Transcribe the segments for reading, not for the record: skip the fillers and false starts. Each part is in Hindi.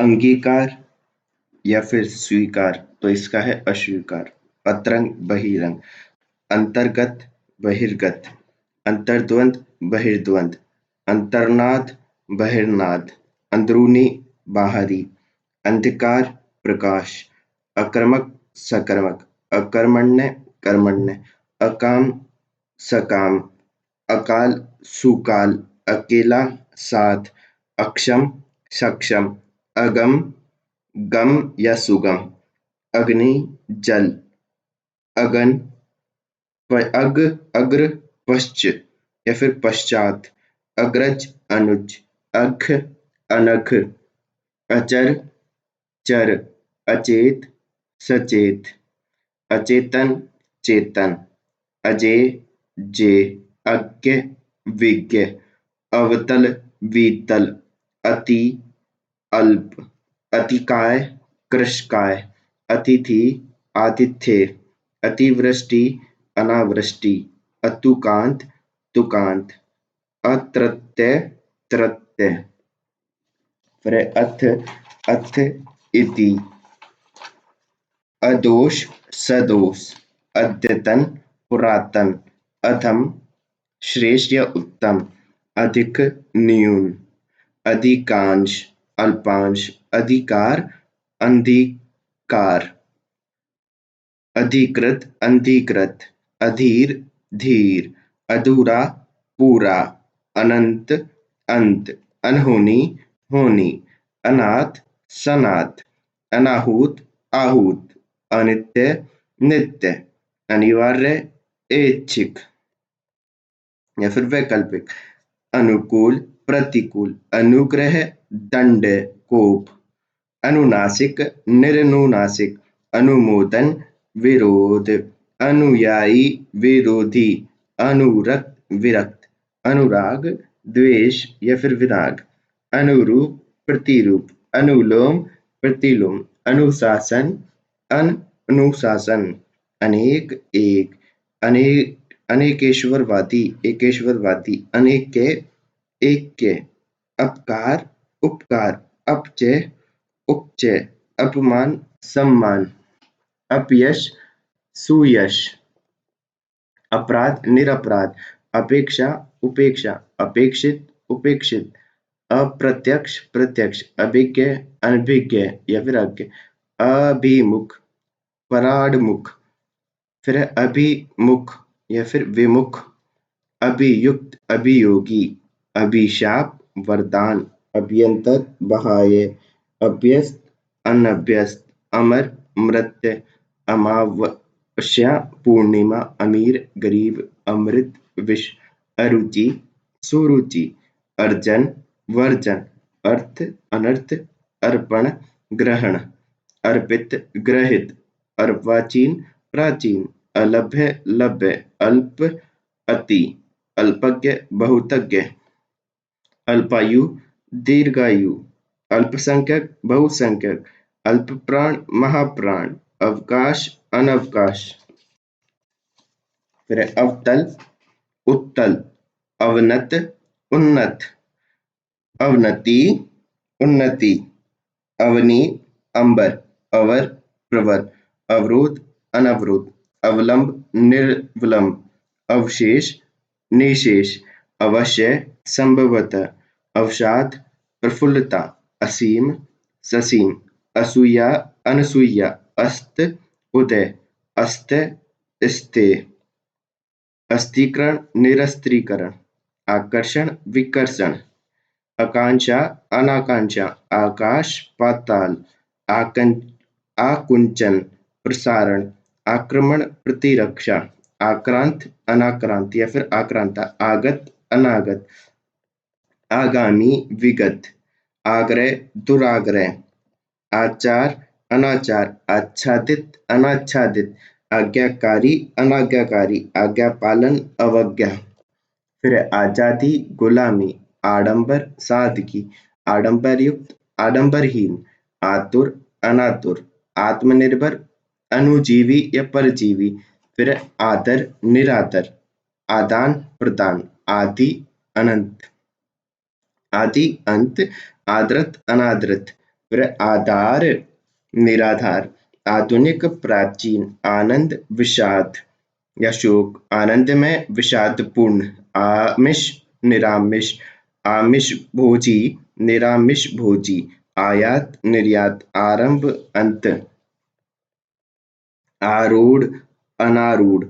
अंगीकार या फिर स्वीकार, तो इसका है अस्वीकार। अतरंग बहिरंग, अंतर्गत बहिर्गत, अंतर्द्वंद बहिर्द्वंद, अंतर्नाद बहिर्नाद, अंदरूनी बाहरी, अंधकार प्रकाश, अकर्मक सकर्मक, अकर्मण्य कर्मण्य, अकाम सकाम, अकाल सुकाल, अकेला साथ, अक्षम सक्षम, अगम गम या सुगम, अग्नि जल, अगन अग्र पश्च या फिर पश्चात, अग्रज अनुज, अघ अनघ, अचर चर, अचेत सचेत, अचेतन चेतन, अजेय जे, अज्ञ विज्ञ, अवतल वितल, अति अल्प, अतिकाय कृशकाय, अतिथि आतिथ्य, अतिवृष्टि अनावृष्टि, अतुकांत तुकांत, अत्रत्य त्रत्य। फिर अथ अथ इति, अदोष सदोष, अद्यतन पुरातन, अधम श्रेष्ठ या उत्तम, अधिक न्यून, अधिकांश अल्पांश, अधिकार अंधीकार, अधिकृत अंधीकृत, अधीर धीर, अधूरा पूरा, अनंत अंत, अनहोनी होनी, अनाथ सनाथ, अनाहूत आहूत, अनित्य नित्य, अनिवार्य ऐच्छिक या फिर वैकल्पिक, अनुकूल प्रतिकूल, अनुग्रह दंड कोप, अनुनासिक निरनुनासिक, अनुमोदन विरोध, अनुयायी विरोधी, अनुरक्त विरक्त, अनुराग द्वेष या फिर विराग, अनुरूप प्रतिरूप, अनुलोम प्रतिलोम, अनुशासन अनुशासन, अनेक एक, अनेकेश्वरवादी एकेश्वरवादी, अनेक्य ऐक्य, अपकार उपकार, अपचय उपचय, अपमान सम्मान, अपयश सुयश, अपराध निरपराध, अपेक्षा उपेक्षा, अपेक्षित उपेक्षित, अप्रत्यक्ष प्रत्यक्ष, अभिज्ञ अनभिज्ञ या फिर अज्ञ, अभिमुख पराडमुख, फिर अभिमुख या फिर विमुख, अभियुक्त अभियोगी, अभिशाप वरदान, अभ्यंतर बाह्य, अभ्यस्त अनभ्यस्त, अमर मृत्य, अमावस्या पूर्णिमा, अमीर गरीब, अमृत विष, अरुचि सुरुचि, अर्जन वर्जन, अर्थ अनर्थ, अर्पण ग्रहण, अर्पित ग्रहित, अर्वाचीन प्राचीन, अलभ्य लभ्य, अल्प अति, अल्पज्ञ बहुतज्ञ, अल्पायु दीर्घायु, अल्पसंख्यक बहुसंख्यक, अल्पप्राण महाप्राण, अवकाश अनवकाश। फिर अवतल उत्तल, अवनत उन्नत, अवनति उन्नति, अवनी अंबर, अवर प्रवर, अवरोध अनवरोध, अवलंब निर्विलंब, अवशेष निशेष, अवश्य संभवतः, अवसाद प्रफुल्लता, असीम ससीम, असूया अनसूया, अस्त उदय, अस्त स्थे, अस्थिकरण निरस्त्रीकरण, आकर्षण विकर्षण, आकांक्षा अनाकांक्षा, आकाश पाताल, आकुंचन प्रसारण, आक्रमण प्रतिरक्षा, आक्रांत अनाक्रांत या फिर आक्रांता, आगत अनागत, आगामी विगत, आग्रह दुराग्रह, आचार अनाचार, आच्छादित अनाच्छादित, आज्ञाकारी अनाज्ञाकारी, आज्ञा पालन अवज्ञा। फिर आजादी गुलामी, आडंबर सादगी, आडंबर युक्त आडंबरहीन, आतुर अनातुर, आत्मनिर्भर अनुजीवी या परजीवी, फिर आदर निरादर, आदान प्रदान, आदि अनंत, आदि अंत, आदृत अनादृत, फिर आधार, निराधार, आधुनिक, प्राचीन, आनंद, विषाद या शोक, आनंदमय, विषादपूर्ण, आमिष, निरामिष, आमिष भोजी, निरामिष भोजी, आयात, निर्यात, आरंभ, अंत, आरूढ़, अनारूढ़,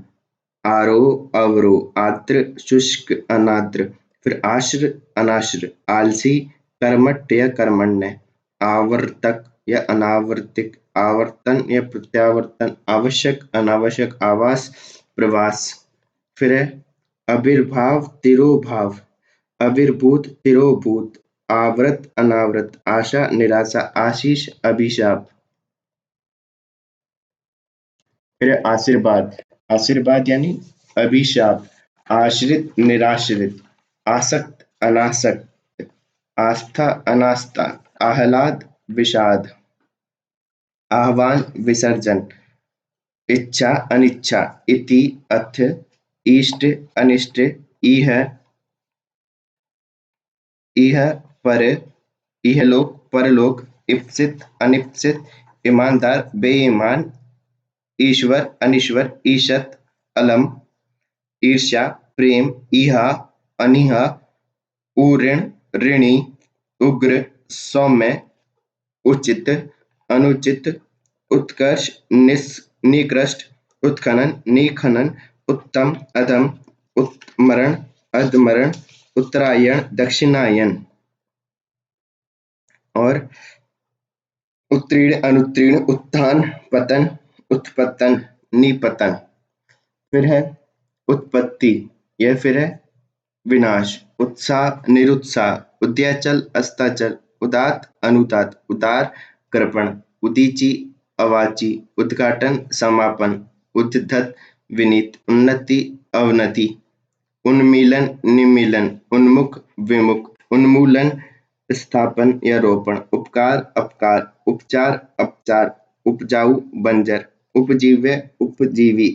आरोह, अवरोह, आर्द्र, शुष्क, अनार्द्र, फिर आश्र, अनाश्र, आलसी, कर्मठ या कर्मण्य, आवर्तक या अनावर्तिक, आवर्तन या प्रत्यावर्तन, आवश्यक, अनावश्यक, आवास, प्रवास। फिर है आविर्भाव, तिरोभाव, आविर्भूत, तिरोभूत, आवृत, अनावृत, आशा, निराशा, आशीष, अभिशाप। फिर आशीर्वाद, आशीर्वाद यानी अभिशाप, आश्रित, निराश्रित, आसक्त, अनासक्त, आस्था, अनास्था, आह्लाद, विषाद, आह्वान, विसर्जन, इच्छा, अनिच्छा, इति, अथ, इष्ट, अनिष्ट, इह, इह, पर, इहलोक, परलोक, इप्सित, अनिप्सित, ईमानदार, बेईमान, ईश्वर, अनीश्वर, ईशत, अलम, ईर्ष्या, प्रेम, इहा, अनिहा, ऊऋण, ऋणी, उग्र, सौम्य, उचित, अनुचित, उत्कर्ष, निकृष्ट, उत्खनन, निखनन, उत्तम, अधम, उत्मरण, अधमरण, उत्तरायण, दक्षिणायन और उत्तीर्ण, अनुत्तीर्ण, उत्थान, पतन, उत्पतन, निपतन। फिर है उत्पत्ति, यह फिर है विनाश, उत्साह, निरुत्साह, उदयाचल, अस्ताचल, उदात, अनुदात, उदार, कृपण, उदीची, अवाची, उद्घाटन, समापन, उद्धत, विनीत, उन्नति, अवनति, उन्मीलन, निमीलन, उन्मुख, विमुख, उन्मूलन, स्थापन या रोपण, उपकार, अपकार, उपचार, अपचार, उपजाऊ, बंजर, उपजीव्य, उपजीवी,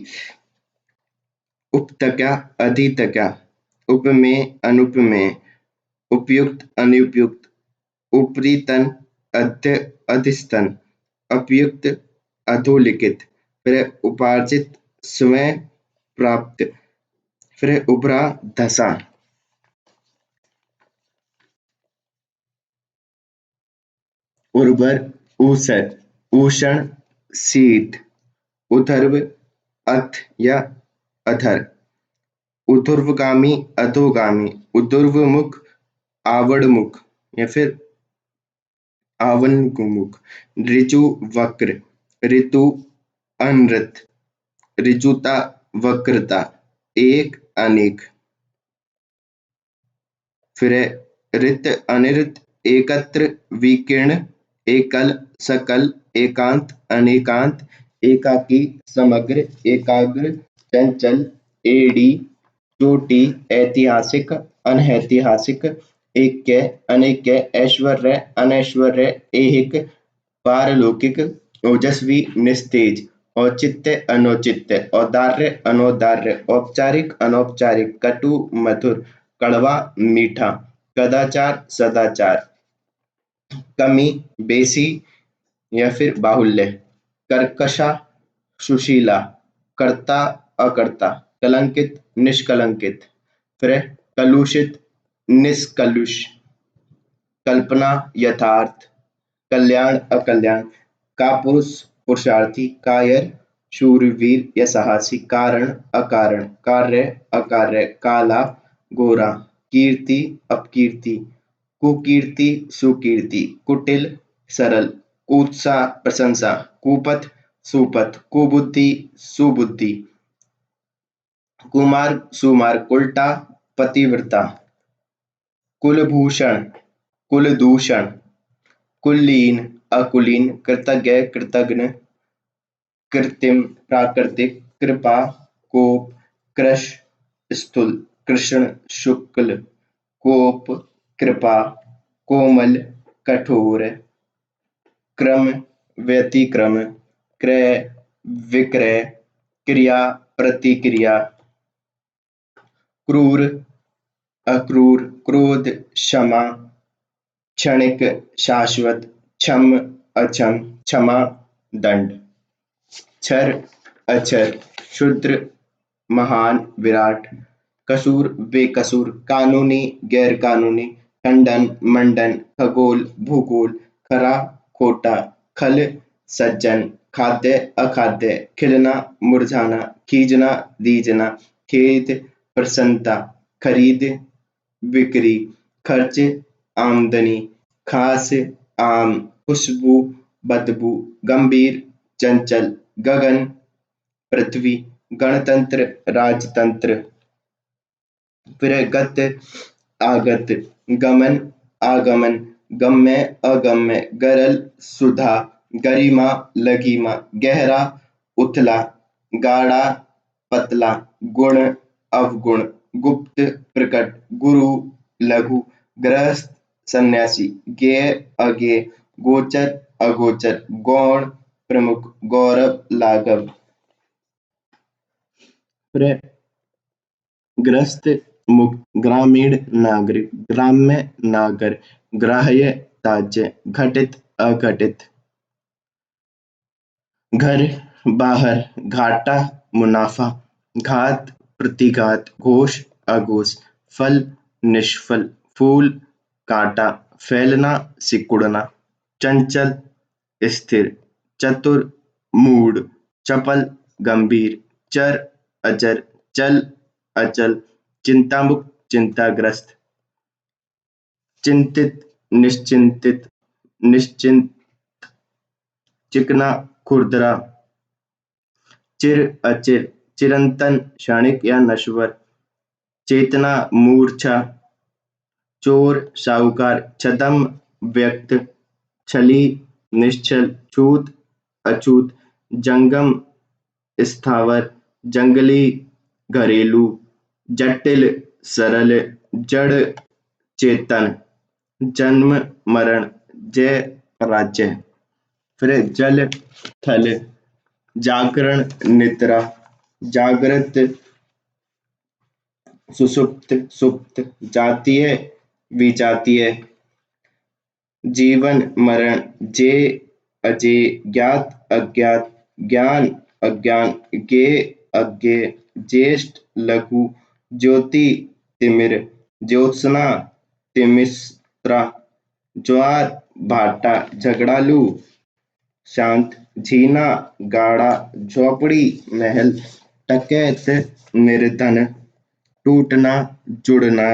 उपतक्या, अधितक्या, उपमेय, अनुपमेय, उपयुक्त, अनुपयुक्त, उपरीतन, अधस्तन, अपयुक्त, अधोलिखित, फिर उपार्जित, स्वयं प्राप्त, फिर उभरा, धसा। उर्वर, ऊसर, उष्ण, शीत, उथर्व, अथ या अधर, ऊर्ध्वगामी, अधोगामी, ऊर्ध्वमुख, आवड़मुख या फिर आवनमुख, ऋजु, वक्र, ऋतु, अनृत, ऋजुता, वक्रता, एक, अनेक। फिर है ऋत, अनिऋत, एकत्र, विकीर्ण, एकल, सकल, एकांत, अनेकांत, एकाकी, समग्र, एकाग्र, चंचल, एड़ी, चोटी, ऐतिहासिक, अनैतिहासिक, ऐक्य, अनैक्य, ऐश्वर्य, अनैश्वर्य, ऐहिक, पारलौकिक, ओजस्वी, निस्तेज, औचित्य, अनौचित्य, औदार्य, अनौदार्य, औपचारिक, अनौपचारिक, कटु, मधुर, कड़वा, मीठा, कदाचार, सदाचार, कमी, बेसी या फिर बाहुल्य, कर्कशा, सुशीला, कर्ता, अकर्ता, कलंकित, निष्कलंकित, फिर कलुषित, निष्कलुष, कल्पना, यथार्थ, कल्याण, अकल्याण, कापुरुष, पुरुषार्थी, कायर, शूरवीर या साहसी, कारण, अकारण, कार्य, अकार्य, काला, गोरा, कीर्ति, अपकीर्ति, कुकीर्ति, सुकीर्ति, कुटिल, सरल, कुत्सा, प्रशंसा, कुपथ, सुपथ, कुबुद्धि, सुबुद्धि, कुमार्ग, सुमार्ग, उल्टा, पतिव्रता, कुलभूषण, कुलदूषण, कुलीन, अकुलीन, कृतज्ञ, कृतघ्न, कृत्रिम, प्राकृतिक, कृपा, कोप, कृश, स्थूल, कृष्ण, शुक्ल, कोप, कृपा, कोमल, कठोर, क्रम, व्यतिक्रम, क्रय, विक्रय, क्रिया, प्रतिक्रिया, क्रूर, अक्रूर, क्रोध, क्षमा, क्षणिक, शाश्वत, छम अछम क्षमा दंड। क्षर अक्षर शूद्र महान विराट। कसूर बेकसूर कानूनी गैर कानूनी। खंडन मंडन खगोल भूगोल। खरा खोटा खल सज्जन। खाद्य अखाद्य खिलना मुरझाना। खींचना दीजना। खेत प्रसन्नता। खरीद बिक्री। खर्च आमदनी। खास आम। खुशबू बदबू। गंभीर चंचल। गगन पृथ्वी। गणतंत्र राजतंत्र। फिर है गत आगत। गमन आगमन। गम्य अगम्य। गरल सुधा। गरिमा लघिमा। गहरा उथला। गाढ़ा पतला। गुण अवगुण। गुप्त प्रकट। गुरु लघु। गृहस्थ सन्यासी। ज्ञेय अज्ञेय। गोचर अगोचर। गौण प्रमुख। गौरव लाघव। फिर है ग्रस्त मुक्त। ग्रामीण नागरिक। ग्राम्य नागर। ग्राह्य त्याज्य। घटित अघटित। घर बाहर। घाटा मुनाफा। घात प्रतिघात। घोष अघोष। फल निष्फल। फूल कांटा। फैलना सिकुड़ना। चंचल स्थिर। चतुर मूढ़। चपल गंभीर। चर अचर। चल अचल। चिंतामुक्त चिंताग्रस्त। चिंतित निश्चिंतित। निश्चिंत। चिकना खुरदरा। चिर अचिर। चिरंतन क्षणिक या नश्वर। चेतना मूर्छा। चोर साहूकार। छद्म व्यक्त। छली निश्चल। छूत अछूत। जंगम स्थावर। जंगली घरेलू। जटिल सरल। जड़ चेतन। जन्म मरण। जय पराजय। फिर है जल थल। जागरण निद्रा। जागृत सुषुप्त सुप्त। जातीय विजातीय। जीवन मरण। जे अजय। ज्ञात अज्ञात। ज्ञान अज्ञान। ज्ञेय अज्ञेय। ज्येष्ठ लघु। ज्योति तिमिर। ज्योत्सना तिमिस्रा। ज्वार भाटा। झगड़ालू शांत। झीना गाढ़ा। झोपड़ी महल। डकैत निर्धन। टूटना जुड़ना।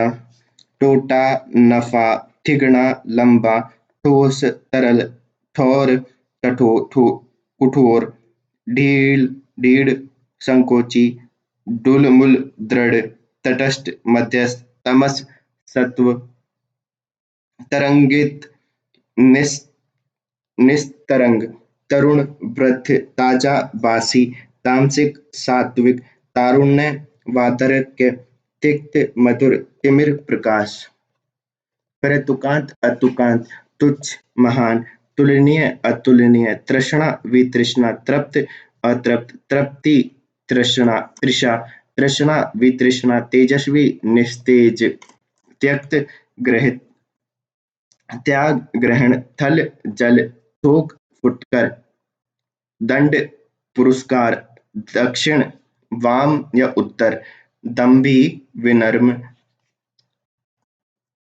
टोटा नफा। ठिगना लंबा। ठोस तरल। ठोर कठोर। ढील ढीड़ संकोची। डुलमुल दृढ़। तटस्थ मध्यस्थ। तमस सत्व। तरंगित निस्तरंग। तरुण वृद्ध। ताजा बासी। तामसिक सात्विक। तारुण्य वार्धक्य। तिक्त मधुर। तिमिर प्रकाश। फिर तुकांत अतुकांत। तुच्छ महान। तुलनीय अतुलनीय। तृष्णा वितृष्णा। तृप्त अतृप्त। तृप्ति तृष्णा तृषा। तृष्णा वितृष्णा। तेजस्वी निस्तेज। त्यक्त ग्रहित। त्याग ग्रहण। थल जल। थोक फुटकर। दंड पुरस्कार। दक्षिण वाम या उत्तर। दंभी विनम्र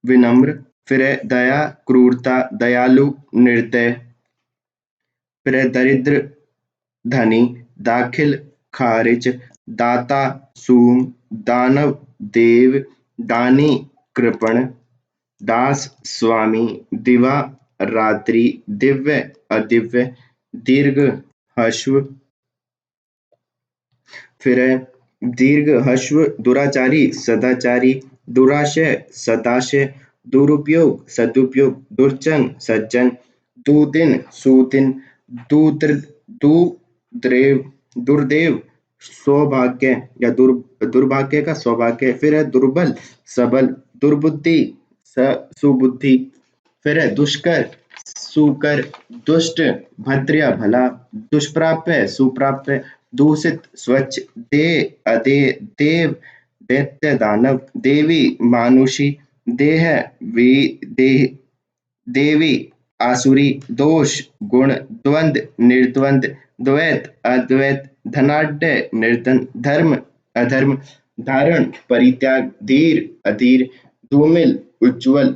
विनम्र। फिर है दया क्रूरता। दयालु निर्दय। फिर है दरिद्र धनी। दाखिल खारिज। दाता सूम। दानव देव। दानी कृपण। दास स्वामी। दिवा रात्रि। दिव्य अदिव्य। दीर्घ ह्रस्व। फिर है दीर्घ ह्रस्व दुराचारी सदाचारी। दुराशय सदाशय। दुरुपयोग सदुपयोग। दुर्जन सज्जन। दुदिन सुदिन। दुद्र दुर्देव दुर्देव सौभाग्य या दुर्भाग्य का सौभाग्य। फिर है दुर्बल सबल। दुर्बुद्धि सुबुद्धि। फिर है दुष्कर सुकर। दुष्ट भद्र या भला। दुष्प्राप्य सुप्राप्य। दूषित स्वच्छ। दे अदे देव दैत्य दानव। देवी मानुषी। देह देवी आसुरी, दोष, गुण, द्वंद, निर्द्वंद, द्वैत, अद्वैत, धनाढ्य, निर्धन, धर्म, अधर्म, धारण, परित्याग, धीर, अधीर, धूमिल, उज्ज्वल,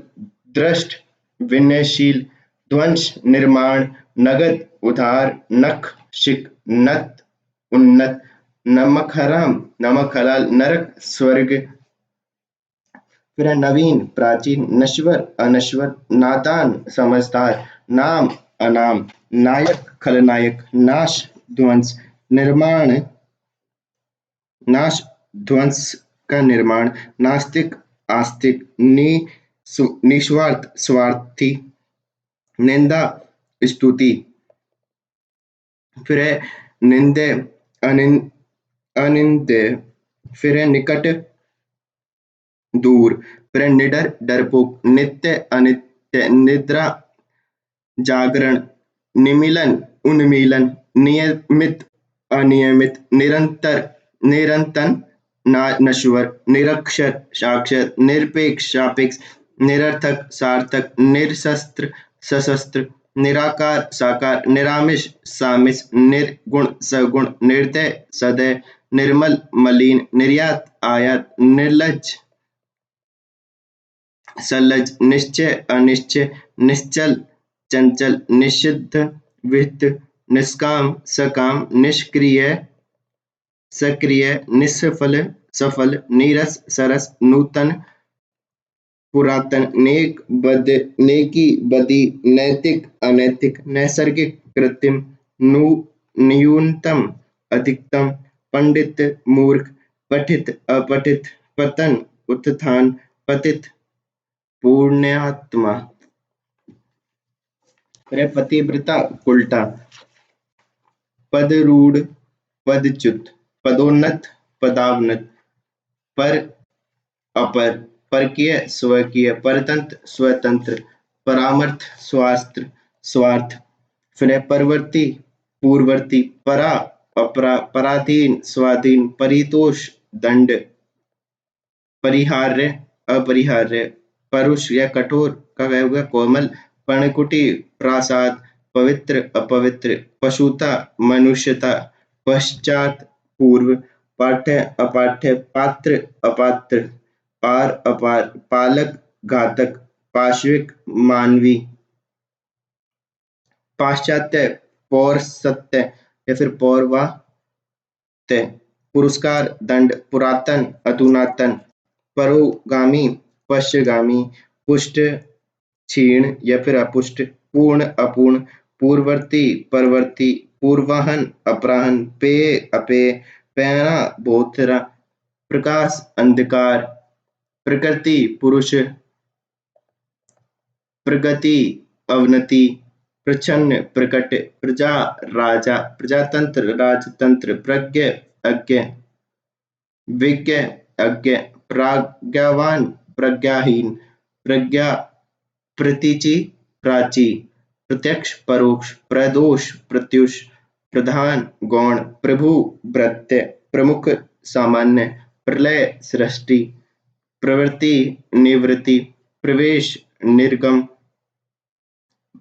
दृष्ट, विनयशील, ध्वंस, निर्माण, नगद, उधार, नख, शिक, नत, उन्नत, नमक हराम, नमक हलाल, नरक, स्वर्ग। फिर है नवीन, प्राचीन, नश्वर, अनश्वर, नादान, समझदार, नाम, अनाम, नायक, खलनायक, नाश, ध्वंस, निर्माण, नाश, ध्वंस का निर्माण, नास्तिक, आस्तिक, निस्वार्थ, स्वार्थी, निंदा, स्तुति। फिर है निंदे, अनिंदे, फिर है निकट, दूर, फिर है निडर, डरपोक, नित्य, अनित्य, निद्रा, जागरण, निमीलन, उन्मीलन, नियमित, अनियमित, निरंतर, निरंतन, नश्वर, निरक्षर, साक्षर, निरपेक्ष, सापेक्ष, निरर्थक, सार्थक, निरशस्त्र, सशस्त्र, निराकार, साकार, निरामिष, सामिष, निर्गुण, सगुण, निर्दय, सदय, निर्मल, मलिन, निर्यात, आयात, निर्लज, सलज, निश्चय, अनिश्चय, निश्चल, चंचल, निषिद्ध, विहित, निष्काम, सकाम, निष्क्रिय, सक्रिय, निष्फल, सफल, नीरस, सरस, नूतन, पुरातन, नेक, बद, नेकी, बदी, नैतिक, अनैतिक, नैसर्गिक, कृत्रिम, न्यूनतम, अधिकतम, पंडित, मूर्ख, पठित, अपठित, पतन, उत्थान, पतित, पुण्यात्मा। फिर है पतिव्रता, उल्टा, पदरूढ़, पदच्युत, पदोन्नत, पदावनत, पर, अपर, परकीय, स्वकीय, परतंत्र, स्वतंत्र, परामर्थ, स्वास्त्र, स्वार्थ। फिर है परवर्ती, पूर्ववर्ती, परा, अपरा, पराधीन, स्वाधीन, परितोष, दंड, परिहार्य, अपरिहार्य, परुष या कठोर का वह होगा कोमल, पर्णकुटी, प्रासाद, पवित्र, अपवित्र, पशुता, मनुष्यता, पश्चात, पूर्व, पाठ्य, अपाठ्य, पात्र, अपात्र, पार, अपार, पालक, घातक, पार्श्विक, मानवी, पाश्चात्य, पौरसत्य या फिर पौर्वात्य, पुरस्कार, दंड, पुरातन, अधुनातन, परोगामी, पश्चगामी, पुष्ट, क्षीण या फिर अपुष्ट, पूर्ण, अपूर्ण, पूर्ववर्ती, परवर्ती, पूर्वाहन, अपराहन, पेय, अपेय, पैरा, बोथरा, प्रकाश, अंधकार, प्रकृति, पुरुष, प्रगति, अवनति, प्रच्छन्न, प्रकट, प्रजा, राजा, प्रजातंत्र, राजतंत्र, प्रज्ञ, अज्ञ, विज्ञ, अज्ञ, प्राज्ञावान, प्रज्ञाहीन, प्रज्ञा, प्रतीचि, प्राची, प्रत्यक्ष, परोक्ष, प्रदोष, प्रत्युष, प्रधान, गौण, प्रभु, भृत्य, प्रमुख, सामान्य, प्रलय, सृष्टि, प्रवृत्ति, निवृत्ति, प्रवेश, निर्गम,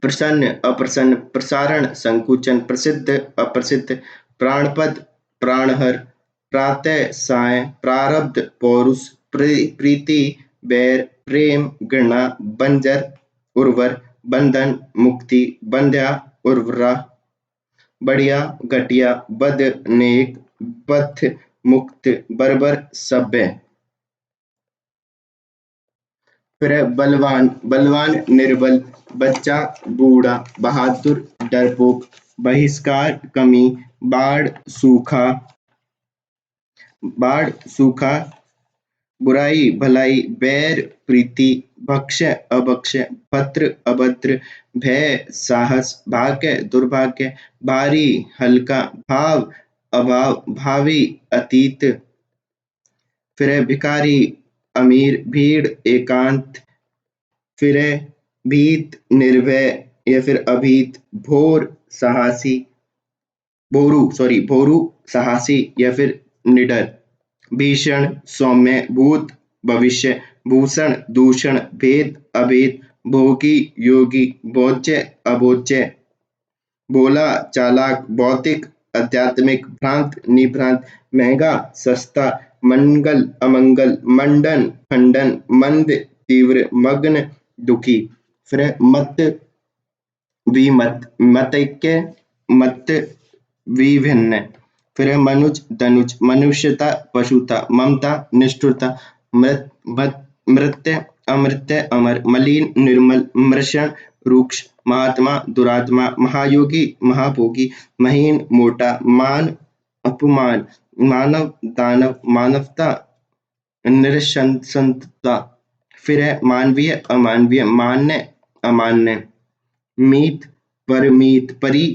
प्रसन्न, अप्रसन्न, प्रसारण, संकुचन, प्रसिद्ध, अप्रसिद्ध, प्राणपद, प्राणहर, प्रातः, साय, प्रारब्ध, पौरुष, प्रीति, बैर, प्रेम, घृणा, बंजर, उर्वर, बंधन, मुक्ति, बंध्या, उर्वरा, बढ़िया, घटिया, बद, नेक, पथ, मुक्त, बर्बर, सभ्य। फिर है बलवान, बलवान, निर्बल, बच्चा, बूढ़ा, बहादुर, डरपोक, बहिष्कार, कमी, बाढ़, सूखा, बाढ़, सूखा, बुराई, भलाई, बैर, प्रीति, भक्ष्य, अभक्ष्य, भद्र, अभद्र, भय, साहस, भाग्य, दुर्भाग्य, भारी, हल्का, भाव, अभाव, भावी, अतीत। फिर है भिखारी, अमीर, भीड़, एकांत, फिर है भीत, निर्भय या फिर अभीत, भोर, साहसी, भोरू, साहसी या फिर निडर, भीषण, सौम्य, भूत, भविष्य, भूषण, दूषण, भेद, अभेद, भोगी योगी, बोच्य अबोच्य, भोला चालाक, भौतिक आध्यात्मिक, भ्रांत निभ्रांत, महंगा सस्ता, मंगल अमंगल, मंडन खंडन, मंद तीव्र, मग्न दुखी। फिर है मत विमत, मतैक्य, मत विभिन्न। फिर है मनुज धनुज, मनुष्यता पशुता, ममता निष्ठुरता, मृत मत मृत्य अमृत्य अमर, मलिन निर्मल, मृषण रूक्ष, महात्मा दुरात्मा, महायोगी महाभोगी, महीन मोटा, मान अपमान, मानव दानव, मानवता निरसंसता। फिर है मानवीय अमानवीय, मान्य अमान्य, मीत परमीत, परि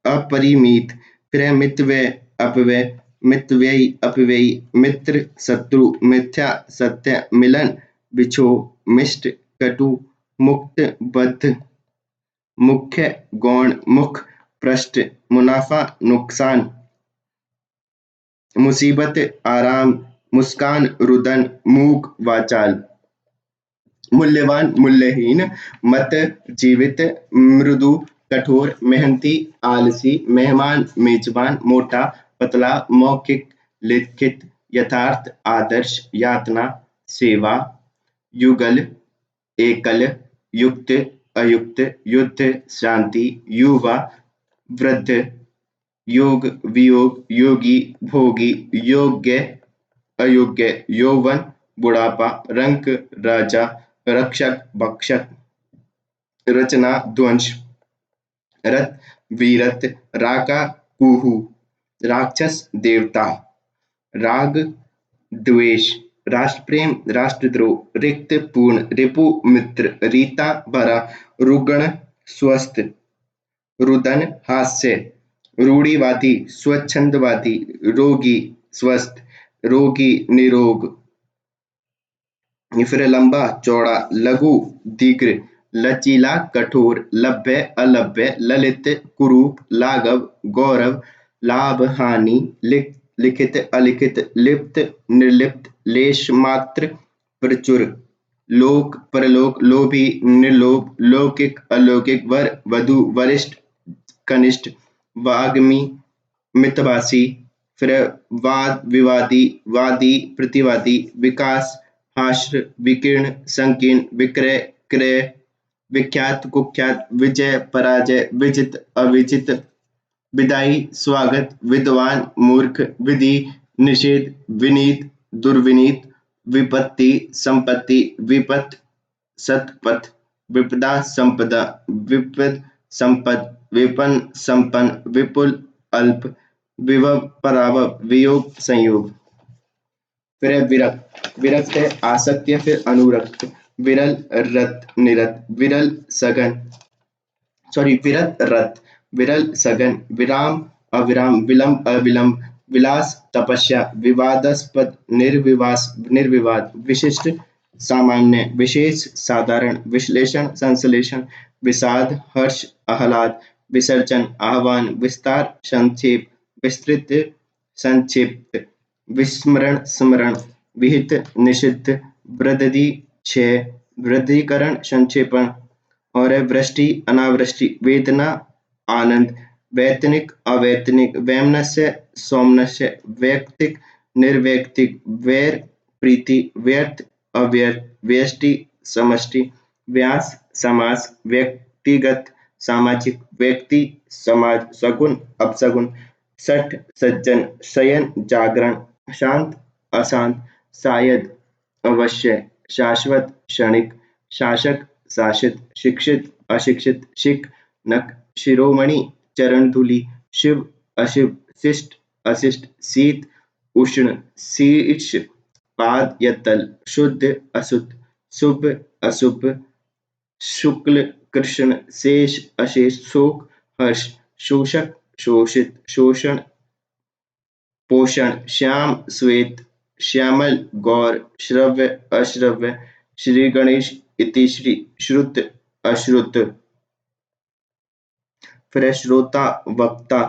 अपरिमीत। फिर है मितव्यय अपव्यय, मितव्ययी अपव्ययी, मित्र शत्रु, मिथ्या सत्य, मिलन बिछोह, मिष्ट कटु, मुक्त बद्ध, मुख्य गौण, मुख पृष्ठ, मुनाफा नुकसान, मुसीबत आराम, मुस्कान रुदन, मूक वाचाल, मूल्यवान मूल्यहीन, मत जीवित, मृदु कठोर, मेहनती आलसी, मेहमान मेजबान, मोटा पतला, मौखिक लिखित, यथार्थ आदर्श, यातना सेवा, युगल एकल, युक्त अयुक्त, युद्ध शांति, युवा वृद्ध, योग वियोग, योगी भोगी, योग्य अयोग्य, यौवन बुढ़ापा, रंक राजा, रक्षक भक्षक, रचना ध्वंस, रत वीरत, राका कुहू, राक्षस देवता, राग द्वेष, राष्ट्र प्रेम राष्ट्रद्रोह, रिक्त पूर्ण, रिपु मित्र, रीता भरा, रुगण स्वस्थ, रुदन हास्य, रूढ़िवादी स्वच्छंदवादी, रोगी स्वस्थ, रोगी निरोग। फिर लंबा चौड़ा, लघु दीर्घ, लचीला कठोर, लभ्य अलभ्य, ललित कुरूप, लाघव गौरव, लाभ हानि, लिखित अलिखित, लिप्त निर्लिप्त, लेश मात्र, प्रचुर, लोक परलोक, लोभी निर्लोभ, लौकिक अलौकिक, वर वधु, वरिष्ठ कनिष्ठ, वाग्मी मितभाषी। फिर वाद विवादी, वादी प्रतिवादी, विकास हास्य, विकीर्ण संकीर्ण, विक्रय क्रय, विख्यात कुख्यात, विजय पराजय, विजित अविजित, विदाई स्वागत, विद्वान मूर्ख, विधि निषेध, विनीत दुर्विनीत, विपत्ति संपत्ति, विपत सतपथ, विपदा संपदा, विपद संपद, विपन्न संपन्न, विपुल अल्प, विभव पराभव, वियोग संयोग। फिर है विरक्त, विरक्त है आसक्ति है, फिर अनुरक्त, विरल रत निरत, विरल सघन, सॉरी विरत रत, विरल सघन, विराम अविराम, विलंब अविलंब, विलास तपस्या, विवादास्पद निर्विवास निर्विवाद, विशिष्ट सामान्य, विशेष साधारण, विश्लेषण संश्लेषण, विषाद हर्ष आह्लाद, विसर्जन आह्वान, विस्तार संक्षेप, विस्तृत संक्षिप्त, विस्मरण स्मरण, विहित निषिद्ध, वृद्धि क्षय, वृद्धिकरण संक्षेपण। और है वृष्टि अनावृष्टि, वेदना आनंद, वैतनिक अवैतनिक, वैमनस्य सौमनस्य, वैयक्तिक निर्वैयक्तिक, वैर प्रीति, व्यर्थ अव्यर्थ, व्यष्टि समष्टि, व्यास समास, व्यक्तिगत सामाजिक, व्यक्ति समाज, सगुन अपसगुन, सठ सज्जन, शयन जागरण, शांत अशांत, शायद अवश्य, शाश्वत क्षणिक, शासक शासित, शिक्षित अशिक्षित, शिख नक, शिरोमणि चरण धूलि, शिव अशिव, शिष्ट अशिष्ट, शीत उष्ण, शीर्ष पाद या तल, शुद्ध अशुद्ध, शुभ अशुभ, शुक्ल कृष्ण, शेष अशेष, शोक हर्ष, शोषक शोषित, शोषण पोषण, श्याम श्वेत, श्यामल गौर, श्रव्य अश्रव्य, श्री गणेश इति श्री, श्रुत अश्रुत। फिर श्रोता वक्ता,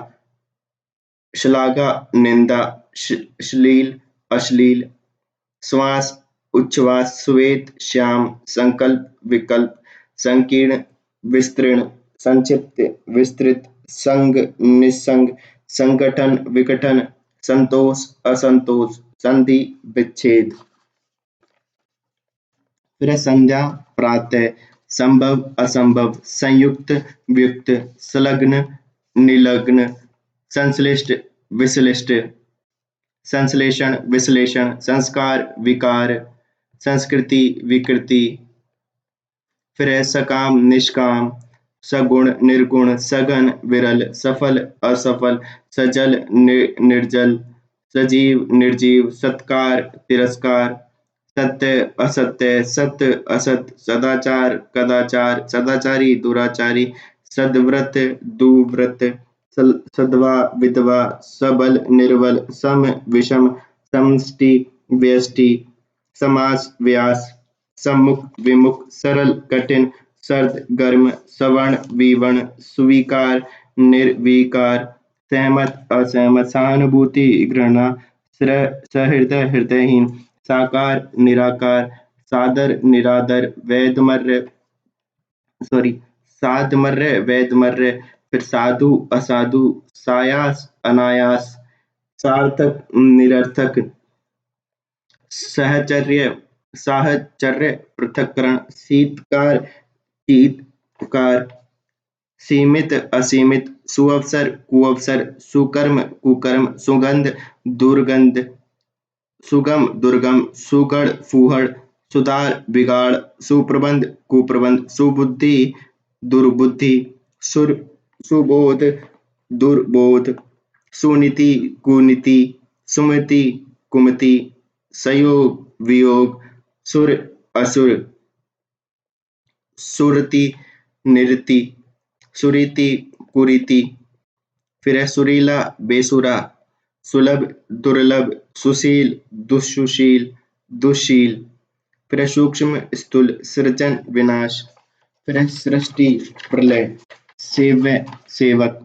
श्लाघा निंदा, श्लील अश्लील, श्वास उच्छ्वास, श्वेत श्याम, संकल्प विकल्प, संकीर्ण विस्तीर्ण संक्षिप्त विस्तृत संग निस्संग संगठन विघटन संतोष असंतोष संधि विच्छेद। फिर है संध्या प्रातः संभव असंभव संयुक्त व्युक्त संलग्न निलग्न संश्लिष्ट विश्लिष्ट संश्लेषण विश्लेषण संस्कार विकार संस्कृति विकृति। फिर है सकाम निष्काम सगुण निर्गुण सघन विरल सफल असफल सजल निर्जल सजीव निर्जीव सत्कार तिरस्कार सत्य असत्य सत्य असत सदाचार कदाचार सदाचारी दुराचारी सद्व्रत दुव्रत सद्वा विधवा सबल निर्बल सम विषम समष्टि व्यष्टि समास व्यास सम्मुख विमुख सरल कठिन सर्द गर्म सवर्ण विवर्ण स्वीकार निर्विकार सहमत असहमत सहानुभूति घृणा सहृदय हृदयहीन साकार निराकार सादर निरादर वैधमर्य सॉरी साधमर्य वैधमर्य फिर साधु असाधु सायास अनायास सार्थक निरर्थक सहचर्य साहचर्य पृथक्करण शीतकार शीतकार सीमित असीमित सुअवसर कुअवसर सुकर्म कुकर्म सुगंध दुर्गंध सुगम दुर्गम सुगढ़ फूहड़ सुधार बिगाड़ सुप्रबंध कुप्रबंध सुबुद्धि दुर्बुद्धि सुर सुबोध दुर्बोध सुनीति कुनीति सुमति कुमति संयोग वियोग सुर असुर सुरति निरति सुरीति कुरीति। फिर है सुरीला बेसुरा सुलभ दुर्लभ सुशील दुष्सुशील दुशील। फिर है सूक्ष्म स्थूल सृजन विनाश। फिर है सृष्टि प्रलय सेव्य सेवक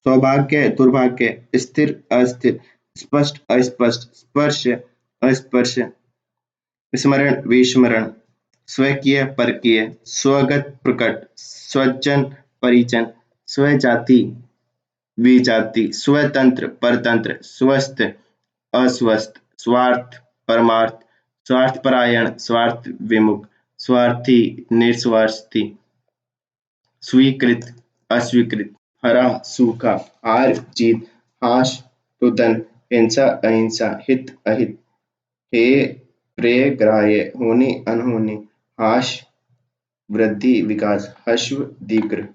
सौभाग्य दुर्भाग्य स्थिर अस्थिर स्पष्ट अस्पष्ट स्पर्श अस्पर्श स्मरण विस्मरण स्वकीय परकीय स्वगत प्रकट स्वजन परिजन स्वजाति विजाति स्वतंत्र परतंत्र स्वस्थ अस्वस्थ स्वार्थ परमार्थ स्वार्थपरायण स्वार्थ विमुख स्वार्थी निस्वार्थी स्वीकृत अस्वीकृत हरा सूखा हार जीत हाश रुदन हिंसा अहिंसा हित अहित हेय प्रेय ग्राह्य होनी अनहोनी हाश वृद्धि विकास हश्व दीर्घ।